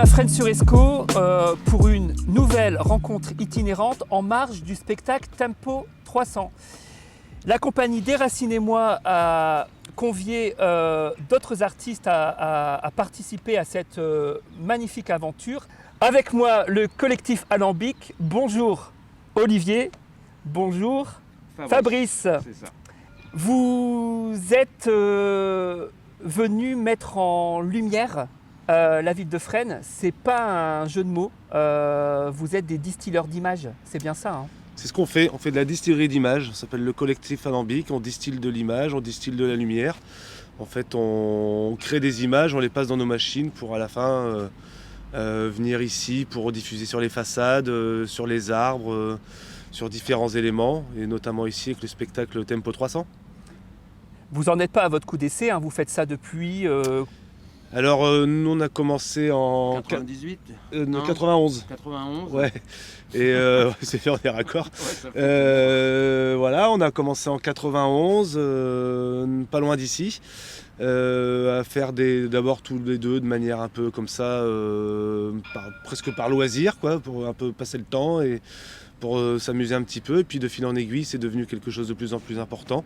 à Fresnes-sur-Escaut pour une nouvelle rencontre itinérante en marge du spectacle Tempo 300. La compagnie Déracinez-moi a convié d'autres artistes à participer à cette magnifique aventure. Avec moi, le collectif Alambic. Bonjour Olivier, bonjour Fabrice. C'est ça. Vous êtes venu mettre en lumière la ville de Fresnes. C'est pas un jeu de mots. Vous êtes des distilleurs d'images, c'est bien ça, hein? C'est ce qu'on fait de la distillerie d'images, ça s'appelle le collectif Alambic, on distille de l'image, on distille de la lumière. En fait, on crée des images, on les passe dans nos machines pour à la fin venir ici pour rediffuser sur les façades, sur les arbres, sur différents éléments, et notamment ici avec le spectacle Tempo 300. Vous n'en êtes pas à votre coup d'essai, hein, vous faites ça depuis... Alors nous on a commencé en 98 91. 91. Ouais, et c'est fait, on est raccord. Voilà, on a commencé en 91, pas loin d'ici, à faire d'abord tous les deux de manière un peu comme ça, presque par loisir, quoi, pour un peu passer le temps et pour s'amuser un petit peu. Et puis de fil en aiguille, c'est devenu quelque chose de plus en plus important.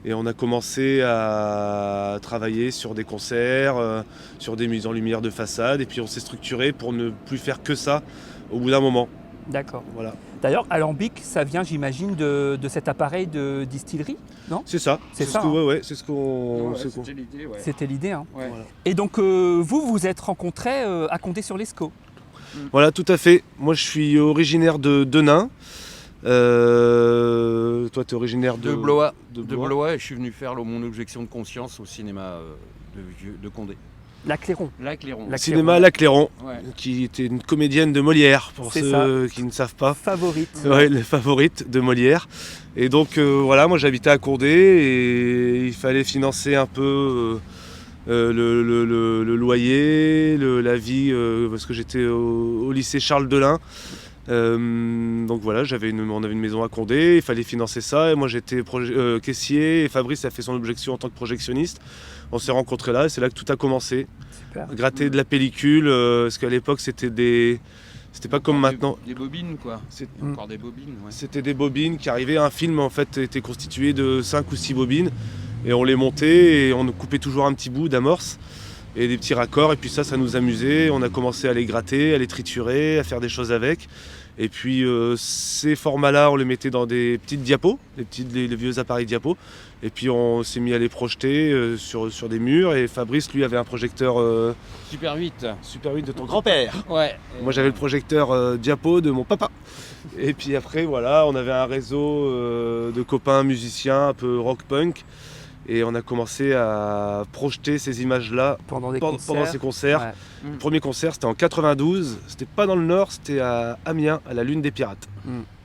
Et on a commencé à travailler sur des concerts, sur des mises en lumière de façade. Et puis on s'est structuré pour ne plus faire que ça au bout d'un moment. D'accord. Voilà. D'ailleurs, Alambic, ça vient, j'imagine, de cet appareil de distillerie, non? C'est ça. C'est ça, ce que, hein. ouais, c'est ce qu'on... C'était l'idée, ouais. C'était l'idée, hein. Ouais. Voilà. Et donc, vous vous êtes rencontrés à Condé-sur-l'Escaut. Voilà, tout à fait. Moi, je suis originaire de Denain. Toi, tu es originaire De Blois. de De Blois, et je suis venu faire mon objection de conscience au cinéma de Condé. La Clairon. La Clairon. La Cinéma La Clairon, Ouais. qui était une comédienne de Molière, pour C'est ceux qui ne savent pas. Favorite. Ouais, les favorites de Molière. Et donc voilà, moi j'habitais à Condé et il fallait financer un peu le loyer, la vie, parce que j'étais au lycée Charles Delin. Donc voilà, on avait une maison à Condé, il fallait financer ça, et moi j'étais caissier, et Fabrice a fait son objection en tant que projectionniste. On s'est rencontrés là, et c'est là que tout a commencé. Super. Gratter de la pellicule, parce qu'à l'époque c'était pas comme maintenant. Des bobines, quoi. C'est- Encore des bobines, ouais. C'était des bobines qui arrivaient, un film en fait était constitué de 5 ou 6 bobines, et on les montait, et on coupait toujours un petit bout d'amorce, et des petits raccords, et puis ça nous amusait, on a commencé à les gratter, à les triturer, à faire des choses avec. Et puis ces formats-là, on les mettait dans des petites diapos, les vieux appareils diapos. Et puis on s'est mis à les projeter sur des murs. Et Fabrice, lui, avait un projecteur Super 8. Super 8 de ton grand-père. Ouais. Moi, j'avais le projecteur diapo de mon papa. Et puis après, voilà, on avait un réseau de copains musiciens un peu rock-punk. Et on a commencé à projeter ces images-là Pendant des pendant concerts. ces concerts. Ouais. Le premier concert, c'était en 92. C'était pas dans le Nord, c'était à Amiens, à la Lune des Pirates,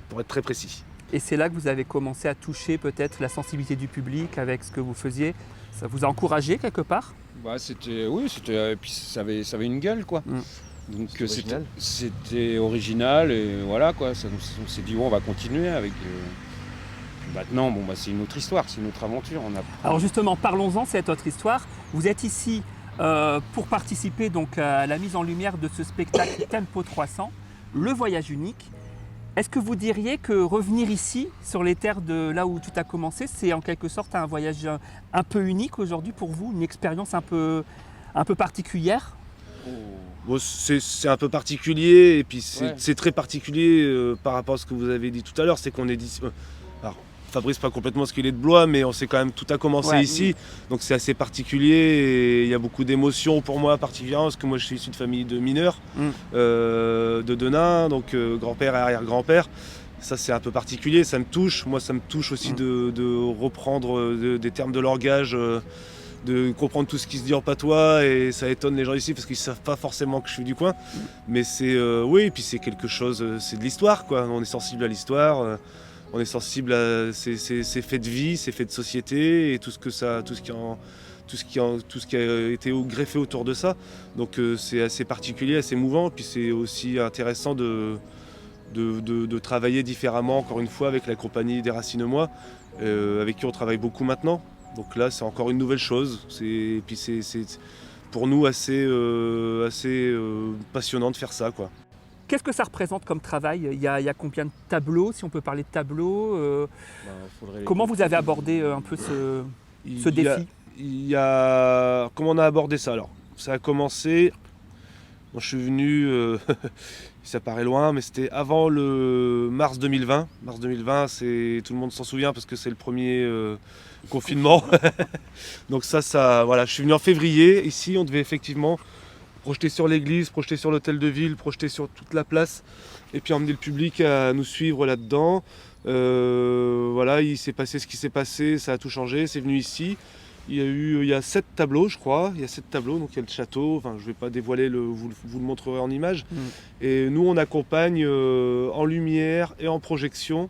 pour être très précis. Et c'est là que vous avez commencé à toucher peut-être la sensibilité du public avec ce que vous faisiez. Ça vous a encouragé quelque part? Bah, et puis ça avait une gueule, quoi. Donc C'est original. c'était original, et voilà, quoi. On s'est dit, bon, on va continuer avec... Maintenant, bon, bah, c'est une autre histoire, c'est une autre aventure. Alors justement, parlons-en, cette autre histoire. Vous êtes ici pour participer donc à la mise en lumière de ce spectacle Tempo 300, le voyage unique. Est-ce que vous diriez que revenir ici, sur les terres de là où tout a commencé, c'est en quelque sorte un voyage un peu unique aujourd'hui pour vous, une expérience un peu particulière? Bon, c'est un peu particulier, et puis Ouais. c'est très particulier par rapport à ce que vous avez dit tout à l'heure, c'est qu'on est d'ici. Alors, Fabrice, pas complètement ce qu'il est de Blois, mais on sait quand même tout a commencé Ouais. ici, donc c'est assez particulier, et il y a beaucoup d'émotions pour moi particulièrement, parce que moi je suis issu de famille de mineurs, de Denain, donc grand-père et arrière-grand-père. Ça c'est un peu particulier, ça me touche. Moi ça me touche aussi de reprendre des termes de langage, de comprendre tout ce qui se dit en patois, et ça étonne les gens ici parce qu'ils ne savent pas forcément que je suis du coin. Mais c'est oui, et puis c'est quelque chose, c'est de l'histoire, quoi. On est sensible à l'histoire, on est sensible à ces faits de vie, ces faits de société, et tout ce qui a été greffé autour de ça. Donc c'est assez particulier, assez émouvant, puis c'est aussi intéressant de travailler différemment, encore une fois, avec la compagnie Déracinez-moi, avec qui on travaille beaucoup maintenant. Donc là, c'est encore une nouvelle chose. pour nous assez passionnant de faire ça, quoi. Qu'est-ce que ça représente comme travail? Il y a combien de tableaux, si on peut parler de tableaux? Comment vous avez abordé un peu ce défi? Comment on a abordé ça alors? Ça a commencé, moi, je suis venu, ça paraît loin, mais c'était avant le mars 2020. Mars 2020, tout le monde s'en souvient parce que c'est le premier confinement. Donc voilà, je suis venu en février. Ici, on devait effectivement projeter sur l'église, projeter sur l'hôtel de ville, projeter sur toute la place, et puis emmener le public à nous suivre là-dedans. Voilà, il s'est passé ce qui s'est passé, ça a tout changé, c'est venu ici. Il y a 7 tableaux, je crois. Il y a 7 tableaux, donc il y a le château. Enfin, je ne vais pas dévoiler, vous le montrerez en image. Et nous, on accompagne en lumière et en projection,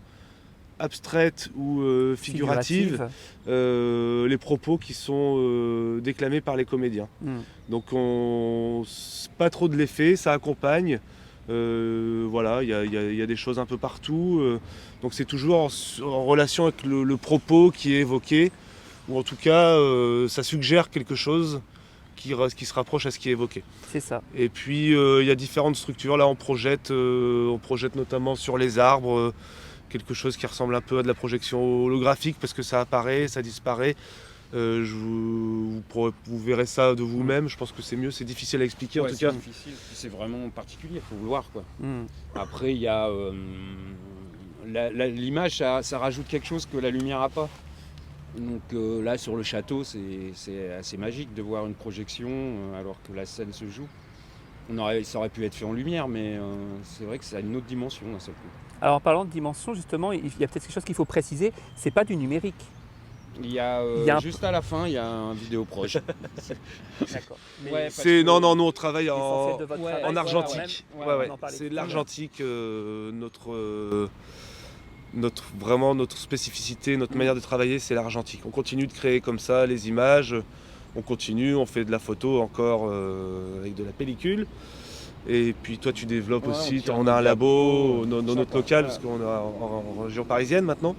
abstraite ou figurative, les propos qui sont déclamés par les comédiens. Donc, pas trop de l'effet, ça accompagne. Voilà, il y a des choses un peu partout. Donc, c'est toujours en relation avec le propos qui est évoqué. Ou en tout cas, ça suggère quelque chose qui se rapproche à ce qui est évoqué. C'est ça. Et puis, il y a différentes structures. Là, on projette notamment sur les arbres quelque chose qui ressemble un peu à de la projection holographique parce que ça apparaît, ça disparaît. Vous verrez ça de vous-même. Je pense que c'est mieux. C'est difficile à expliquer en tout cas. C'est difficile. C'est vraiment particulier. Il faut le voir, quoi. Après, il y a l'image, ça rajoute quelque chose que la lumière n'a pas. Donc là sur le château c'est assez magique de voir une projection alors que la scène se joue. Ça aurait pu être fait en lumière mais c'est vrai que ça a une autre dimension d'un seul coup. Alors en parlant de dimension justement, il y a peut-être quelque chose qu'il faut préciser, c'est pas du numérique. Il y a juste à la fin il y a un vidéoproche. D'accord. Non, nous on travaille en argentique. Ouais. C'est de l'argentique, notre spécificité, notre manière de travailler, c'est l'argentique. On continue de créer comme ça les images, on fait de la photo encore avec de la pellicule. Et puis toi tu développes aussi, on a un labo dans notre local, parce qu'on est en région parisienne maintenant,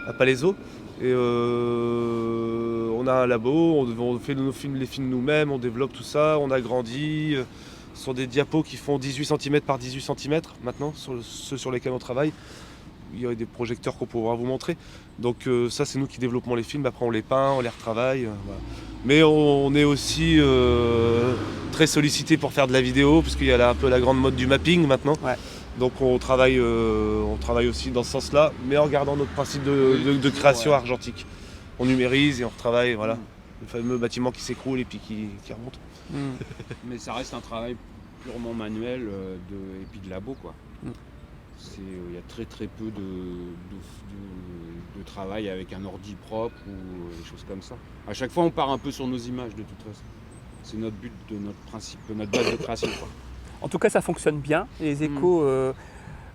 à Palaiseau. Et on a un labo, on fait les films nous-mêmes, on développe tout ça, on agrandit. Ce sont des diapos qui font 18 cm par 18 cm maintenant, ceux sur lesquels on travaille. Il y a des projecteurs qu'on pourra vous montrer. Donc ça, c'est nous qui développons les films. Après, on les peint, on les retravaille. Voilà. Mais on est aussi très sollicité pour faire de la vidéo, parce qu'il y a un peu la grande mode du mapping maintenant. Ouais. Donc on travaille aussi dans ce sens-là, mais en gardant notre principe de création argentique. On numérise et on retravaille, voilà. Le fameux bâtiment qui s'écroule et puis qui remonte. Mais ça reste un travail purement manuel et puis de labo, quoi. Il y a très peu de travail avec un ordi propre ou des choses comme ça. À chaque fois, on part un peu sur nos images de toute façon. C'est notre but, notre principe, notre base de création, quoi. En tout cas, ça fonctionne bien. Les échos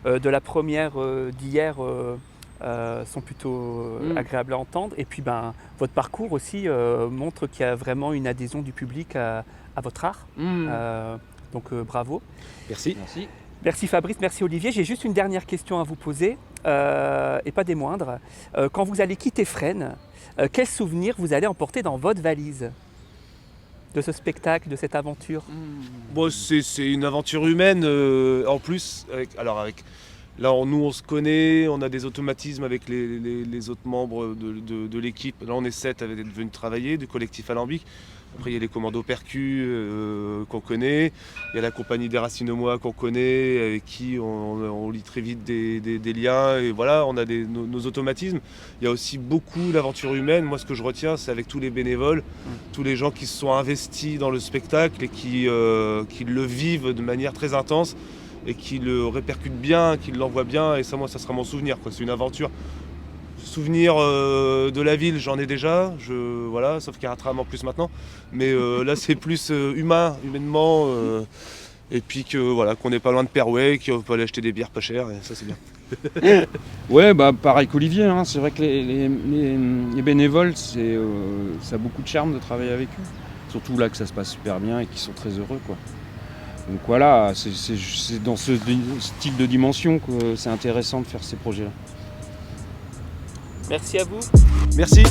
de la première d'hier sont plutôt agréables à entendre. Et puis, votre parcours aussi montre qu'il y a vraiment une adhésion du public à votre art. Donc, bravo. Merci. Merci Fabrice, merci Olivier. J'ai juste une dernière question à vous poser, et pas des moindres. Quand vous allez quitter Fresnes, quels souvenirs vous allez emporter dans votre valise de ce spectacle, de cette aventure? Bon, c'est une aventure humaine, en plus. Là, nous, on se connaît, on a des automatismes avec les autres membres de l'équipe. Là, on est 7 à être venus travailler, du collectif Alambic. Après, il y a les commandos percus qu'on connaît. Il y a la compagnie des Racines-Moi qu'on connaît, avec qui on lit très vite des liens. Et voilà, on a nos automatismes. Il y a aussi beaucoup l'aventure humaine. Moi, ce que je retiens, c'est avec tous les bénévoles, tous les gens qui se sont investis dans le spectacle et qui le vivent de manière très intense et qui le répercutent bien, qui l'envoient bien. Et ça, moi, ça sera mon souvenir, quoi. C'est une aventure. Souvenir de la ville, j'en ai déjà, voilà, sauf qu'il y a un tram en plus maintenant. Mais là, c'est plus humainement. Et puis qu'on n'est pas loin de Perway, qu'on peut aller acheter des bières pas chères, et ça, c'est bien. Ouais, pareil qu'Olivier, hein. C'est vrai que les bénévoles, ça a beaucoup de charme de travailler avec eux. Surtout là que ça se passe super bien et qu'ils sont très heureux, quoi. Donc voilà, c'est dans ce type de dimension que c'est intéressant de faire ces projets-là. Merci à vous. Merci.